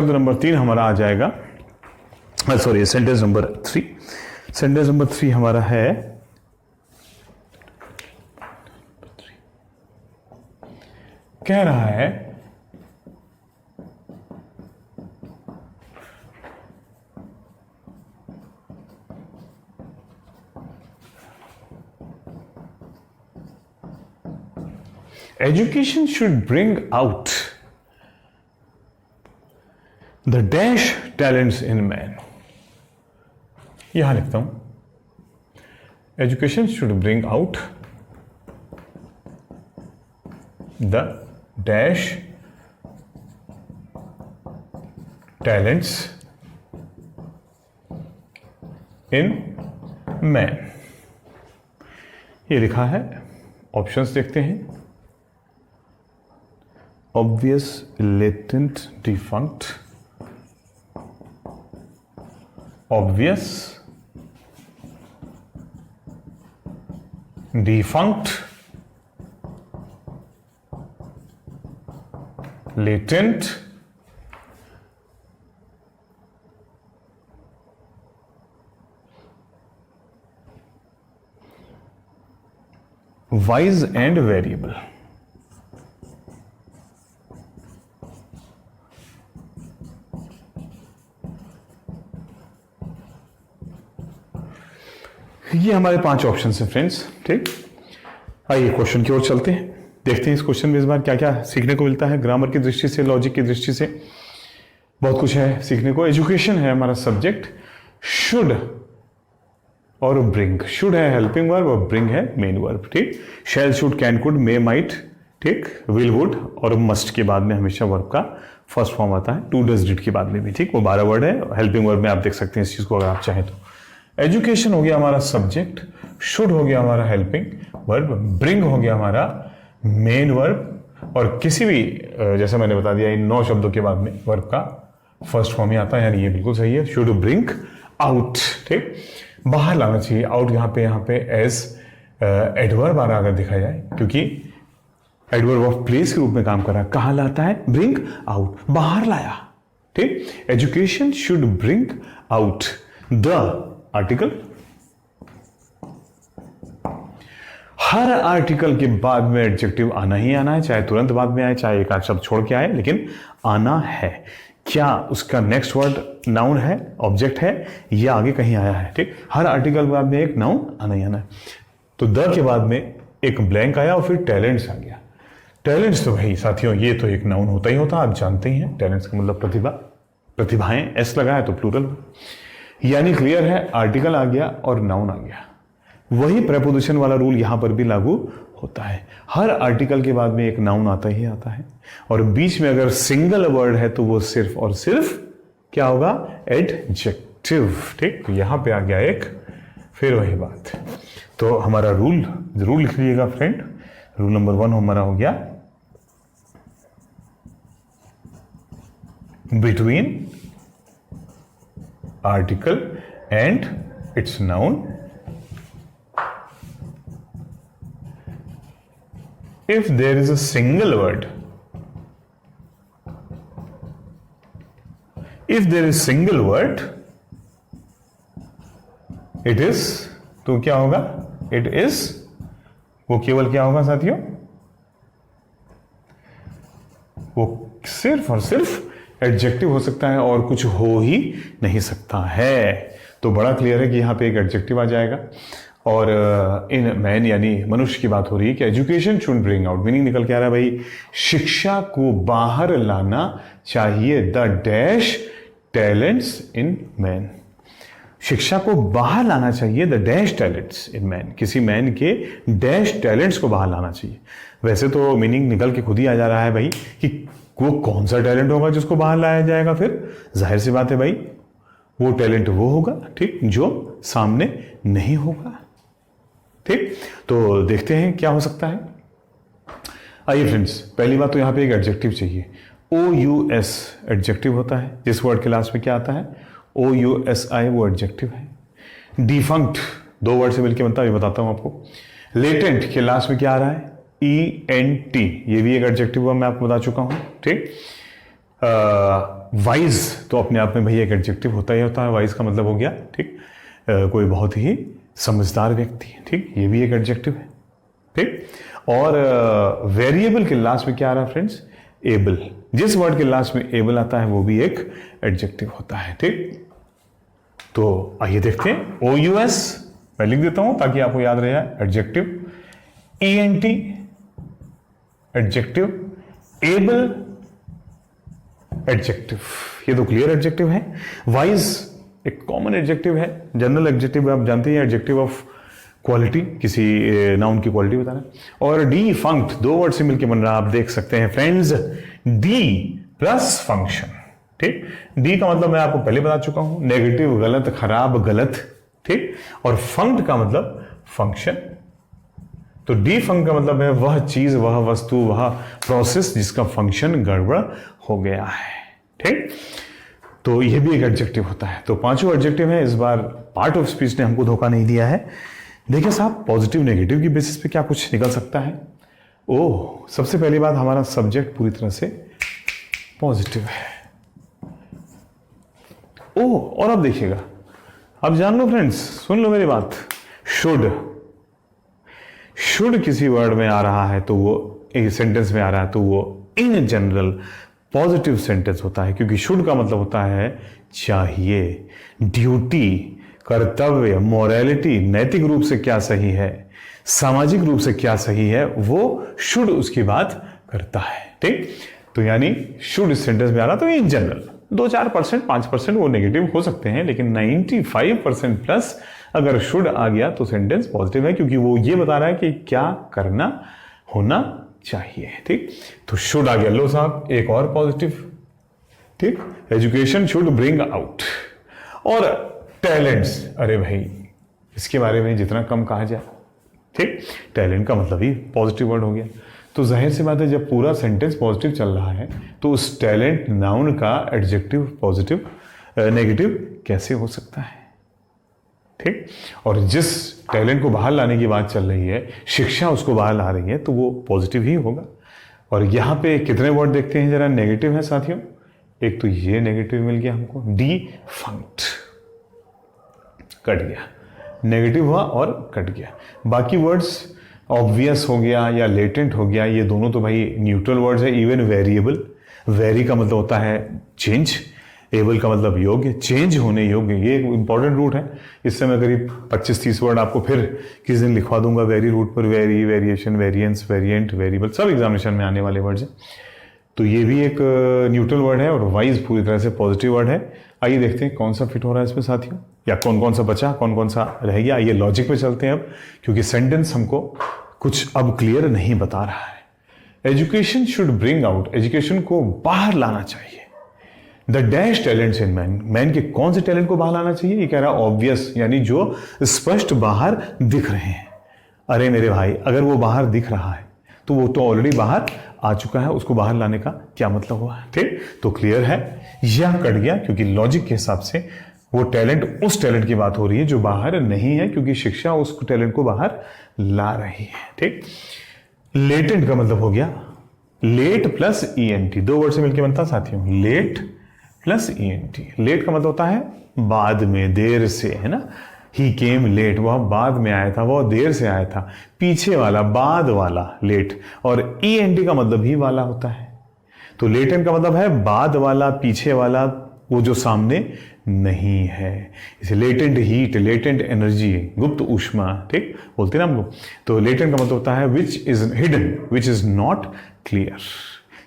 Number 3 हमारा आ जाएगा, sorry sentence number 3। Sentence number 3 हमारा है, कह रहा है education should bring out the dash talents in man. यहां लिखता हूं, education should bring out the dash talents in man. ये लिखा है, ऑप्शंस देखते हैं। Obvious, latent, defunct. Obvious, defunct, latent, wise and variable. ये हमारे 5 ऑप्शन हैं फ्रेंड्स। ठीक, आइए क्वेश्चन की ओर चलते हैं, देखते हैं इस क्वेश्चन में इस बार क्या क्या सीखने को मिलता है। ग्रामर की दृष्टि से, लॉजिक की दृष्टि से बहुत कुछ है सीखने को। एजुकेशन है हमारा सब्जेक्ट, शुड और ब्रिंग। शुड है हेल्पिंग वर्ब और ब्रिंग है मेन वर्ब। ठीक, shall, should, can, could, may, might, ठीक, विल, वुड और मस्ट के बाद में हमेशा वर्ब का फर्स्ट फॉर्म आता है। टू, डज, डिड के बाद में भी। ठीक, वो 12 वर्ड है। हेल्पिंग वर्ब में आप देख सकते हैं इस चीज को अगर आप चाहें तो। एजुकेशन हो गया हमारा सब्जेक्ट, शुड हो गया हमारा हेल्पिंग वर्ब, ब्रिंग हो गया हमारा मेन वर्ब और किसी भी जैसे मैंने बता दिया इन 9 शब्दों के बाद में वर्ब का फर्स्ट फॉर्म ही आता है, यानी ये बिल्कुल सही है। Should bring out. ठीक, बाहर लाना चाहिए। आउट यहाँ पे एज एडवर्ब आ रहा अगर देखा जाए, क्योंकि एडवर्ब ऑफ प्लेस के रूप में काम कर रहा है। कहां लाता है? ब्रिंग आउट, बाहर लाया। ठीक, education should bring out the article. Her article के बाद में एडजेक्टिव आना ही आना है, चाहे तुरंत बाद में आए, चाहे एक आध शब्द छोड़ के आए, लेकिन आना है। क्या उसका नेक्स्ट वर्ड नाउन है, ऑब्जेक्ट है, या आगे कहीं आया है? ठीक, हर आर्टिकल के बाद में एक नाउन आना ही आना है। तो द के बाद में एक ब्लैंक आया और फिर टैलेंट्स आ गया। टैलेंट्स तो भाई साथियों ये तो एक नाउन होता ही होता, आप जानते ही हैं। टैलेंट्स का मतलब प्रतिभा, प्रतिभाएं, एस लगा है तो प्लूरल, यानी क्लियर है, आर्टिकल आ गया और नाउन आ गया। वही प्रेपोजिशन वाला रूल यहां पर भी लागू होता है। हर आर्टिकल के बाद में एक नाउन आता ही आता है और बीच में अगर सिंगल वर्ड है तो वो सिर्फ और सिर्फ क्या होगा? एडजेक्टिव। ठीक, तो यहां पे आ गया एक, फिर वही बात। तो हमारा रूल जरूर लिख लीजिएगा फ्रेंड। रूल नंबर 1 हमारा हो गया, between article and its noun if there is a single word, if there is single word it is, तो क्या होगा? it is, वो केवल क्या होगा साथियों? वो सिर्फ और सिर्फ एडजेक्टिव हो सकता है और कुछ हो ही नहीं सकता है। तो बड़ा क्लियर है कि यहां पे एक एडजेक्टिव आ जाएगा और इन मैन यानी मनुष्य की बात हो रही है कि education should bring out, meaning निकल के आ रहा है भाई शिक्षा को बाहर लाना चाहिए the dash talents in man. शिक्षा को बाहर लाना चाहिए the dash talents in man, किसी मैन के डैश टैलेंट्स को बाहर लाना चाहिए। वैसे तो मीनिंग निकल के खुद ही आ जा रहा है भाई कि वो कौन सा टैलेंट होगा जिसको बाहर लाया जाएगा। फिर जाहिर सी बात है भाई वो टैलेंट वो होगा, ठीक, जो सामने नहीं होगा। ठीक, तो देखते हैं क्या हो सकता है। आइए फ्रेंड्स, पहली बात तो यहां पे एक एडजेक्टिव चाहिए। OUS एडजेक्टिव होता है। जिस वर्ड के लास्ट में क्या आता है? OUSI, वो एडजेक्टिव है। डिफंक्ट 2 वर्ड से मिलकर बनता है, ये बताता हूं आपको। लेटेंट के लास्ट में क्या आ रहा है? ENT, ये भी एक एडजेक्टिव मैं आपको बता चुका हूं। ठीक, वाइज तो अपने आप में भाई एक एडजेक्टिव होता ही होता है। वाइज का मतलब हो गया, ठीक, कोई बहुत ही समझदार व्यक्ति, ठीक, ये भी एक एडजेक्टिव है, ठीक। और वेरिएबल के लास्ट में क्या आ रहा है फ्रेंड्स, एबल। जिस वर्ड के लास्ट में एबल आता है वो भी एक एडजेक्टिव होता है, ठीक। तो आइए देखते हैं OUS, मैं लिख देता हूं ताकि आपको याद रहे, adjective, ENT adjective, able adjective, ये तो क्लियर एडजेक्टिव है। वाइज एक कॉमन एडजेक्टिव है, जनरल एडजेक्टिव आप जानते हैं, एडजेक्टिव ऑफ क्वालिटी, किसी नाउन की क्वालिटी बताना। और डी फंक्ट, दो वर्ड से मिलकर बन रहा, आप देख सकते हैं फ्रेंड्स, डी प्लस फंक्शन, ठीक। डी का मतलब मैं आपको पहले बता चुका हूं, नेगेटिव, गलत, खराब, गलत, ठीक। और फंक्ट का मतलब फंक्शन। तो डी फंक्ट का मतलब है वह चीज, वह वस्तु, वह प्रोसेस जिसका फंक्शन गड़बड़ हो गया है, ठीक। तो यह भी एक एडजेक्टिव होता है। तो पांचों एडजेक्टिव है। इस बार पार्ट ऑफ स्पीच ने हमको धोखा नहीं दिया है। देखिए साहब, पॉजिटिव नेगेटिव की बेसिस पे क्या कुछ निकल सकता है। ओह, सबसे पहली बात, हमारा सब्जेक्ट पूरी तरह से पॉजिटिव है। ओह, और अब देखिएगा, अब जान लो फ्रेंड्स, सुन लो मेरी बात, शुड किसी वर्ड में आ रहा है तो वो एक सेंटेंस में आ रहा है तो वो इन जनरल पॉजिटिव सेंटेंस होता है, क्योंकि शुड का मतलब होता है चाहिए, ड्यूटी, कर्तव्य, मोरालिटी, नैतिक रूप से क्या सही है, सामाजिक रूप से क्या सही है, वो शुड उसकी बात करता है, ठीक। तो यानी शुड इस सेंटेंस में आ रहा तो इन जनरल 2-4%, 5% वो नेगेटिव हो सकते हैं, लेकिन 95% प्लस अगर शुड आ गया तो सेंटेंस पॉजिटिव है, क्योंकि वो ये बता रहा है कि क्या करना होना चाहिए, ठीक। तो शुड आ गया। लो साहब, एक और पॉजिटिव, ठीक, एजुकेशन शुड ब्रिंग आउट। और टैलेंट्स, अरे भाई इसके बारे में जितना कम कहा जाए, ठीक, टैलेंट का मतलब ही पॉजिटिव वर्ड हो गया। तो जाहिर सी बात है, जब पूरा सेंटेंस पॉजिटिव चल रहा है तो उस टैलेंट नाउन का एडजेक्टिव पॉजिटिव नेगेटिव कैसे हो सकता है, ठीक। और जिस टैलेंट को बाहर लाने की बात चल रही है, शिक्षा उसको बाहर ला रही है, तो वो पॉजिटिव ही होगा। और यहां पे कितने वर्ड देखते हैं जरा, नेगेटिव है साथियों। एक तो ये नेगेटिव मिल गया हमको, डी फंक्ट, कट गया, नेगेटिव हुआ और कट गया। बाकी वर्ड्स ऑब्वियस हो गया या लेटेंट हो गया, ये दोनों तो भाई न्यूट्रल वर्ड्स है। इवन वेरिएबल, वेरी का मतलब होता है चेंज, एबल का मतलब योग्य, चेंज होने योग्य, ये एक इंपॉर्टेंट रूट है। इससे मैं करीब 25-30 वर्ड आपको फिर किस दिन लिखवा दूंगा वेरी रूट पर, very, variation, variance, variant, variable, सब एग्जामिनेशन में आने वाले वर्ड्स हैं। तो ये भी एक न्यूट्रल वर्ड है और वाइज पूरी तरह से पॉजिटिव वर्ड है। आइए देखते हैं कौन सा फिट हो रहा है इसमें साथियों, या कौन कौन सा बचा, कौन कौन सा रह गया। आइए लॉजिक पे चलते हैं अब, क्योंकि सेंटेंस हमको कुछ अब क्लियर नहीं बता रहा है। Education should bring out, education को बाहर लाना चाहिए। The dash talents in man, man के कौन से टैलेंट को बाहर लाना चाहिए, ये कह रहा है ऑब्वियस, यानी जो स्पष्ट बाहर दिख रहे हैं। अरे मेरे भाई, अगर वो बाहर दिख रहा है तो वो तो ऑलरेडी बाहर आ चुका है, उसको बाहर लाने का क्या मतलब हुआ, ठीक। तो क्लियर है, यह कट गया, क्योंकि लॉजिक के हिसाब से वो टैलेंट, उस टैलेंट की बात हो रही है जो बाहर नहीं है, क्योंकि शिक्षा उस टैलेंट को बाहर ला रही है, ठीक। लेटेंट का मतलब हो गया लेट प्लस ENT, दो वर्ड से मिलकर बनता साथियों, लेट प्लस ENT। लेट का मतलब होता है बाद में, देर से, है ना। ही केम लेट, वह बाद में आया था, वह देर से आया था, पीछे वाला, बाद वाला, लेट। और ENT का मतलब ही वाला होता है। तो लेटेंट का मतलब है बाद वाला, पीछे वाला, वो जो सामने नहीं है। इसे लेटेंट हीट, लेटेंट एनर्जी, गुप्त ऊष्मा, ठीक बोलते हैं ना हम लोग। तो लेटेंट का मतलब होता है which is hidden, which is not clear.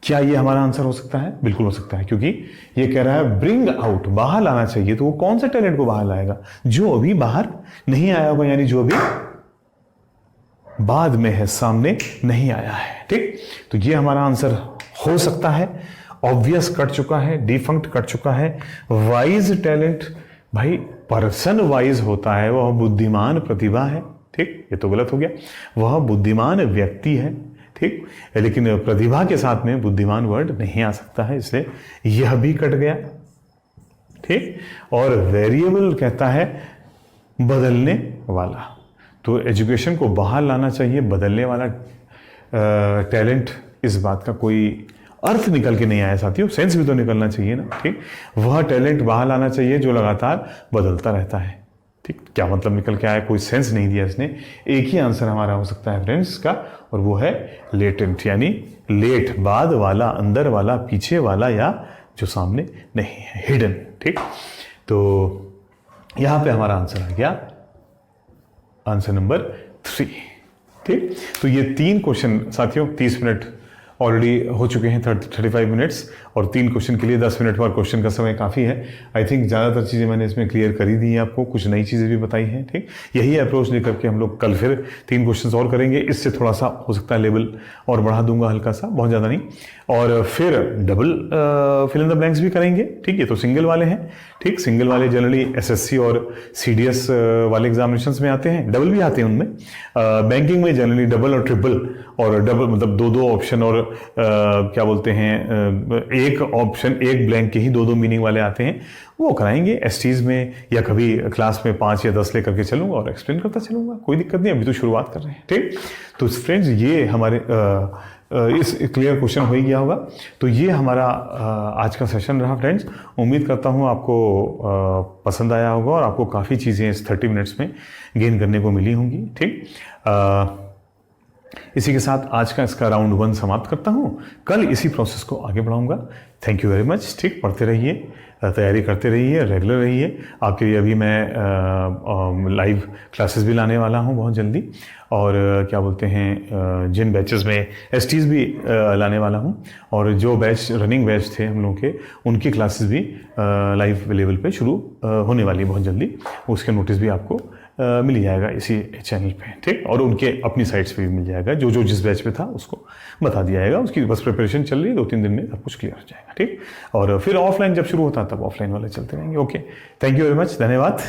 क्या ये हमारा आंसर हो सकता है? बिल्कुल हो सकता है, क्योंकि ये कह रहा है ब्रिंग आउट, बाहर लाना चाहिए। तो वो कौन सा टैलेंट को बाहर लाएगा? जो अभी बाहर नहीं आया होगा, यानी जो अभी बाद में है, सामने नहीं आया है, ठीक। तो ये हमारा आंसर हो सकता है। ऑब्वियस कट चुका है, डिफंक्ट कट चुका है। वाइज टैलेंट, भाई पर्सन वाइज होता है, वह बुद्धिमान प्रतिभा है, ठीक। ये तो गलत हो गया, वह बुद्धिमान व्यक्ति है, ठीक। लेकिन प्रतिभा के साथ में बुद्धिमान वर्ड नहीं आ सकता है, इसलिए यह भी कट गया, ठीक। और वेरिएबल कहता है बदलने वाला। तो एजुकेशन को बाहर लाना चाहिए, बदलने वाला टैलेंट, इस बात का कोई अर्थ निकल के नहीं आया साथियों, सेंस भी तो निकलना चाहिए ना, ठीक। वह टैलेंट बाहर लाना चाहिए जो लगातार बदलता रहता है, ठीक। क्या मतलब निकल के आया, कोई सेंस नहीं दिया इसने। एक ही आंसर हमारा हो सकता है फ्रेंड्स का, और वो है लेटेंट, यानी लेट, बाद वाला, अंदर वाला, पीछे वाला, या जो सामने नहीं है, हिडन, ठीक। तो यहां पे हमारा आंसर आ गया आंसर नंबर 3, ठीक। तो ये 3 क्वेश्चन साथियों 30 मिनट ऑलरेडी हो चुके हैं, 35 मिनट्स, और 3 क्वेश्चन के लिए 10 मिनट पर क्वेश्चन का समय काफ़ी है। आई थिंक ज़्यादातर चीज़ें मैंने इसमें क्लियर कर ही दी हैं आपको, कुछ नई चीज़ें भी बताई हैं, ठीक। यही अप्रोच लेकर के हम लोग कल फिर 3 क्वेश्चन और करेंगे। इससे थोड़ा सा हो सकता है लेवल और बढ़ा दूंगा, हल्का सा, बहुत ज़्यादा नहीं। और फिर double fill in the blanks भी करेंगे, ठीक। ये तो सिंगल वाले हैं, ठीक। सिंगल वाले जनरली एसएससी और सीडीएस वाले एग्जामिनेशंस में आते हैं, डबल भी आते हैं उनमें। बैंकिंग में जनरली डबल और ट्रिपल, और डबल मतलब 2-2 ऑप्शन, और क्या बोलते हैं, एक ऑप्शन एक ब्लैंक के ही 2-2 मीनिंग वाले आते हैं, वो कराएंगे एसटीज में, या कभी क्लास में 5 या 10 लेकर के चलूंगा और एक्सप्लेन करता चलूंगा, कोई दिक्कत नहीं, अभी तो शुरुआत कर रहे हैं, ठीक। तो फ्रेंड्स ये हमारे इस क्लियर क्वेश्चन हो ही गया होगा। तो ये हमारा आज का सेशन रहा फ्रेंड्स। उम्मीद करता हूँ आपको पसंद आया होगा और आपको काफ़ी चीज़ें इस 30 मिनट्स में गेन करने को मिली होंगी, ठीक। इसी के साथ आज का इसका राउंड 1 समाप्त करता हूँ। कल इसी प्रोसेस को आगे बढ़ाऊंगा। थैंक यू वेरी मच, ठीक। पढ़ते रहिए, तैयारी करते रहिए, रेगुलर रहिए। आपके लिए अभी मैं लाइव क्लासेस भी लाने वाला हूँ बहुत जल्दी, और क्या बोलते हैं, जिन बैचेस में एसटीज भी लाने वाला हूँ, और जो बैच रनिंग बैच थे हम लोगों के, उनकी क्लासेस भी लाइव लेवल पे शुरू होने वाली है बहुत जल्दी। उसके नोटिस भी आपको मिल जाएगा इसी चैनल पे, ठीक। और उनके अपनी साइट्स पे भी मिल जाएगा, जो जो जिस बैच पे था उसको बता दिया जाएगा। उसकी बस प्रिपरेशन चल रही है, 2-3 दिन में सब कुछ क्लियर हो जाएगा, ठीक। और फिर ऑफलाइन जब शुरू होता है तब ऑफलाइन वाले चलते रहेंगे। Okay, thank you very much, धन्यवाद।